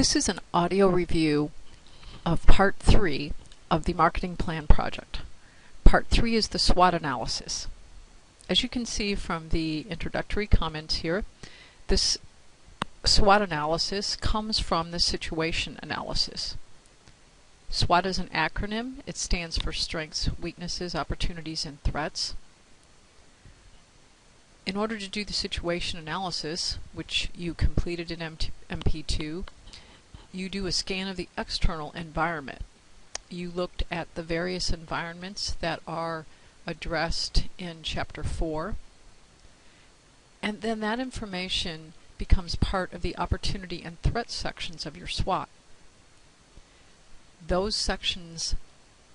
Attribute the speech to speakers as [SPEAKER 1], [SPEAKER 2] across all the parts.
[SPEAKER 1] This is an audio review of Part 3 of the Marketing Plan Project. Part 3 is the SWOT analysis. As you can see from the introductory comments here, this SWOT analysis comes from the situation analysis. SWOT is an acronym. It stands for Strengths, Weaknesses, Opportunities, and Threats. In order to do the situation analysis, which you completed in MP2, you do a scan of the external environment. You looked at the various environments that are addressed in Chapter 4, and then that information becomes part of the opportunity and threat sections of your SWOT. Those sections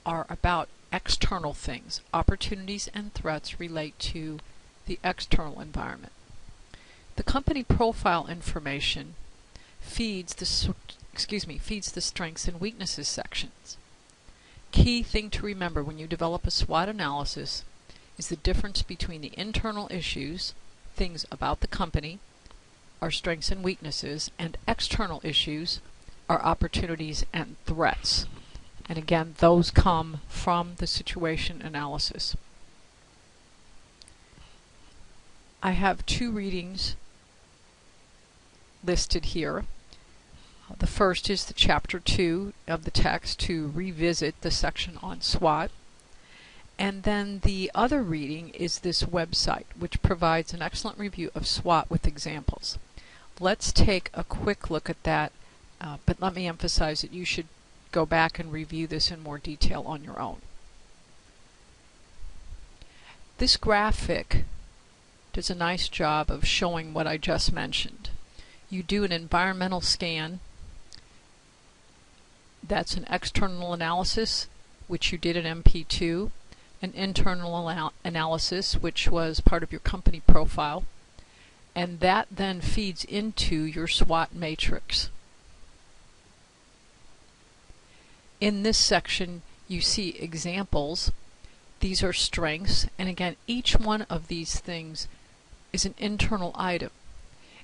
[SPEAKER 1] are about external things. Opportunities and threats relate to the external environment. The company profile information feeds the strengths and weaknesses sections. Key thing to remember when you develop a SWOT analysis is the difference between the internal issues, things about the company, our strengths and weaknesses, and external issues, our opportunities and threats. And again, those come from the situation analysis. I have two readings listed here. The first is the Chapter 2 of the text to revisit the section on SWOT. And then the other reading is this website, which provides an excellent review of SWOT with examples. Let's take a quick look at that, but let me emphasize that you should go back and review this in more detail on your own. This graphic does a nice job of showing what I just mentioned. You do an environmental scan. That's an external analysis, which you did in MP2, an internal analysis, which was part of your company profile, and that then feeds into your SWOT matrix. In this section, you see examples. These are strengths, and again, each one of these things is an internal item.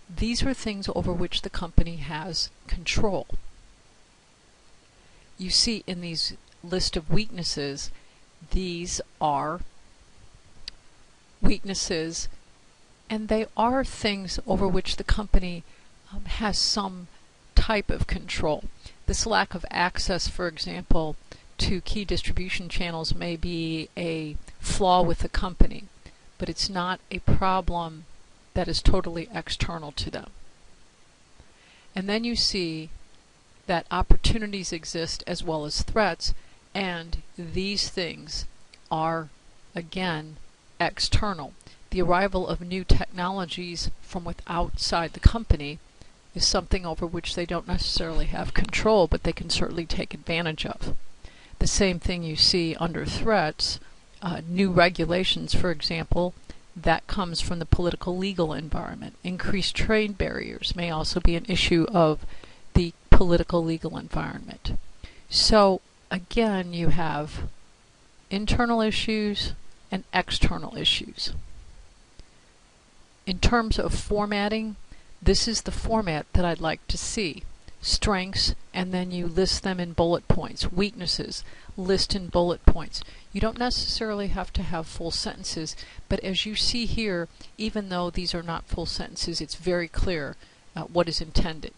[SPEAKER 1] These are things over which the company has control. You see in these list of weaknesses, these are weaknesses, and they are things over which the company has some type of control. This lack of access, for example, to key distribution channels may be a flaw with the company, but it's not a problem that is totally external to them. And then you see that opportunities exist as well as threats, and these things are, again, external. The arrival of new technologies from outside the company is something over which they don't necessarily have control, but they can certainly take advantage of. The same thing you see under threats, new regulations, for example, that comes from the political legal environment. Increased trade barriers may also be an issue of the political legal environment. So again, you have internal issues and external issues. In terms of formatting, this is the format that I'd like to see. Strengths, and then you list them in bullet points. Weaknesses, list in bullet points. You don't necessarily have to have full sentences, but as you see here, even though these are not full sentences, it's very clear what is intended.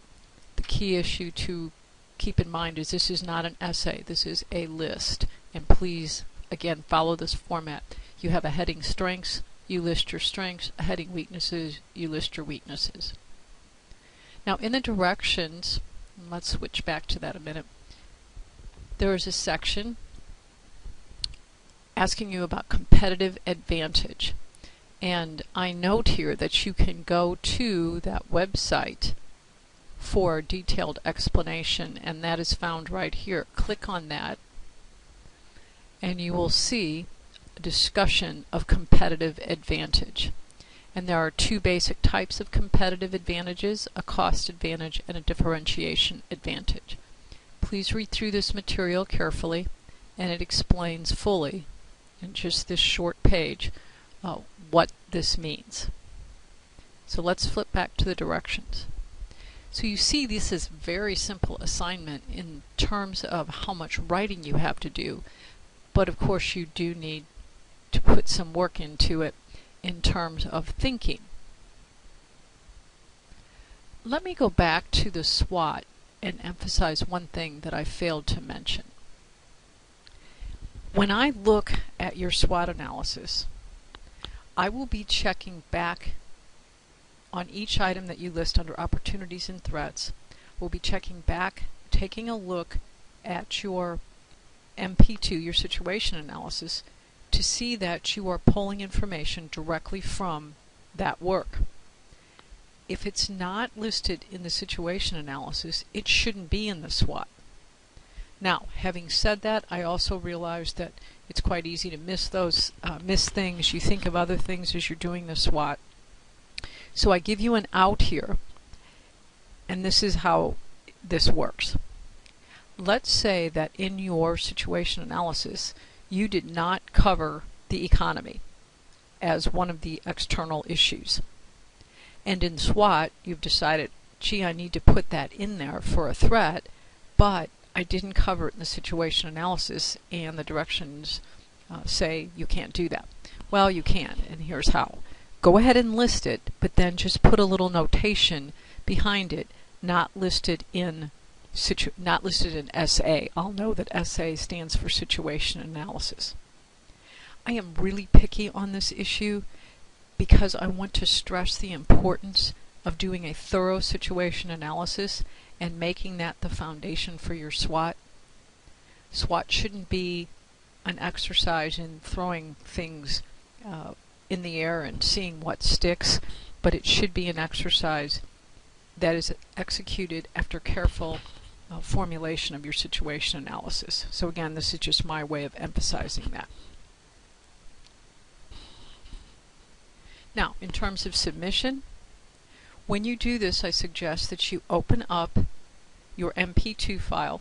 [SPEAKER 1] The key issue to keep in mind is this is not an essay, this is a list. And please, again, follow this format. You have a heading strengths, you list your strengths, a heading weaknesses, you list your weaknesses. Now in the directions, let's switch back to that a minute. There is a section asking you about competitive advantage. And I note here that you can go to that website for a detailed explanation, and that is found right here. Click on that, and you will see a discussion of competitive advantage. And there are two basic types of competitive advantages, a cost advantage and a differentiation advantage. Please read through this material carefully, and it explains fully in just this short page what this means. So let's flip back to the directions. So you see this is very simple assignment in terms of how much writing you have to do, but of course you do need to put some work into it in terms of thinking. Let me go back to the SWOT and emphasize one thing that I failed to mention. When I look at your SWOT analysis, I will be checking back on each item that you list under opportunities and threats. We'll be checking back, taking a look at your MP2, your situation analysis, to see that you are pulling information directly from that work. If it's not listed in the situation analysis, it shouldn't be in the SWOT. Now, having said that, I also realize that it's quite easy to miss things. You think of other things as you're doing the SWOT. So I give you an out here, and this is how this works. Let's say that in your situation analysis, you did not cover the economy as one of the external issues. And in SWOT, you've decided, gee, I need to put that in there for a threat, but I didn't cover it in the situation analysis, and the directions say you can't do that. Well, you can, and here's how. Go ahead and list it, but then just put a little notation behind it, not listed in SA. I'll know that SA stands for situation analysis. I am really picky on this issue because I want to stress the importance of doing a thorough situation analysis and making that the foundation for your SWOT. SWOT shouldn't be an exercise in throwing things in the air and seeing what sticks, but it should be an exercise that is executed after careful formulation of your situation analysis. So again, this is just my way of emphasizing that. Now, in terms of submission, when you do this, I suggest that you open up your MP2 file.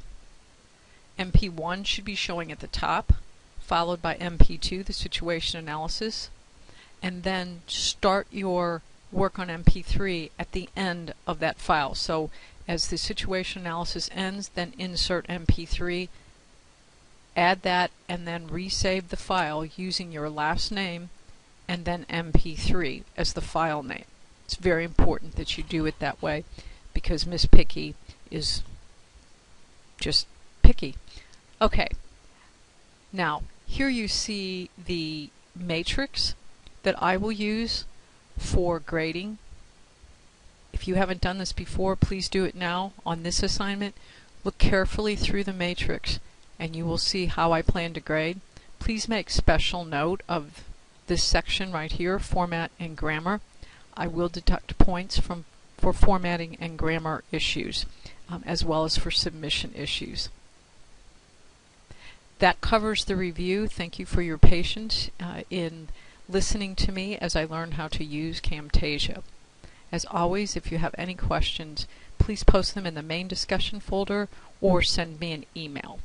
[SPEAKER 1] MP1 should be showing at the top, followed by MP2, the situation analysis, and then start your work on MP3 at the end of that file. So as the situation analysis ends, then insert MP3, add that, and then resave the file using your last name and then MP3 as the file name. It's very important that you do it that way because Miss Picky is just picky. Okay, now here you see the matrix that I will use for grading. If you haven't done this before, please do it now on this assignment. Look carefully through the matrix and you will see how I plan to grade. Please make special note of this section right here, format and grammar. I will deduct points for formatting and grammar issues, as well as for submission issues. That covers the review. Thank you for your patience in listening to me as I learn how to use Camtasia. As always, if you have any questions, please post them in the main discussion folder or send me an email.